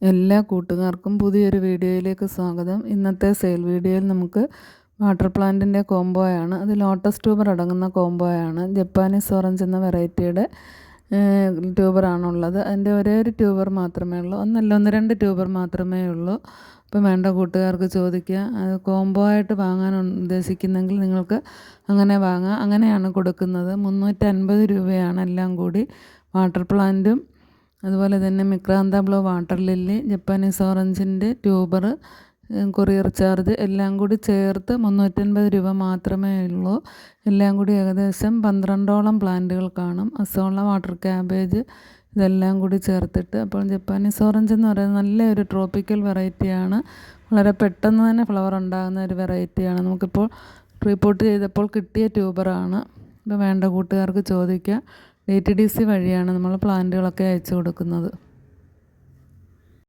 എല്ലാ കൂട്ടുകാർക്കും പുതിയൊരു വീഡിയോയിലേക്ക് സ്വാഗതം. ഇന്നത്തെ സെയിൽ വീഡിയോയിൽ നമുക്ക് വാട്ടർ പ്ലാന്റിൻ്റെ കോംബോയാണ്. അത് ലോട്ടസ് ട്യൂബർ അടങ്ങുന്ന കോംബോയാണ്. ജപ്പാനീസ് ഓറഞ്ച് എന്ന വെറൈറ്റിയുടെ ട്യൂബറാണുള്ളത്. അതിൻ്റെ ഒരേ ഒരു ട്യൂബർ മാത്രമേ ഉള്ളൂ, ഒന്ന് രണ്ട് ട്യൂബർ മാത്രമേ ഉള്ളൂ. അപ്പം വേണ്ട കൂട്ടുകാർക്ക് ചോദിക്കുക. അത് കോംബോ ആയിട്ട് വാങ്ങാൻ ഉദ്ദേശിക്കുന്നെങ്കിൽ നിങ്ങൾക്ക് അങ്ങനെ വാങ്ങാം. അങ്ങനെയാണ് കൊടുക്കുന്നത്. 350 രൂപയാണ് എല്ലാം കൂടി. വാട്ടർ പ്ലാന്റും അതുപോലെ തന്നെ മിക്രാന്ത ബ്ലൂ വാട്ടർ ലില്ലി, ജപ്പാനീസ് ഓറഞ്ചിൻ്റെ ട്യൂബർ, കൊറിയർ ചാർജ് എല്ലാം കൂടി ചേർത്ത് 350 രൂപ മാത്രമേ ഉള്ളൂ. എല്ലാം കൂടി ഏകദേശം 12ഓളം പ്ലാന്റുകൾ കാണും. അസോള, വാട്ടർ ക്യാബേജ് ഇതെല്ലാം കൂടി ചേർത്തിട്ട്. അപ്പോൾ ജപ്പാനീസ് ഓറഞ്ച് എന്ന് പറയുന്നത് നല്ലൊരു ട്രോപ്പിക്കൽ വെറൈറ്റിയാണ്. വളരെ പെട്ടെന്ന് തന്നെ ഫ്ലവർ ഉണ്ടാകുന്ന ഒരു വെറൈറ്റിയാണ്. നമുക്കിപ്പോൾ റീപോർട്ട് ചെയ്തപ്പോൾ കിട്ടിയ ട്യൂബറാണ്. ഇപ്പോൾ വേണ്ട കൂട്ടുകാർക്ക് ചോദിക്കുക. DTDC വഴിയാണ് നമ്മൾ പ്ലാന്റുകളൊക്കെ അയച്ചു കൊടുക്കുന്നത്.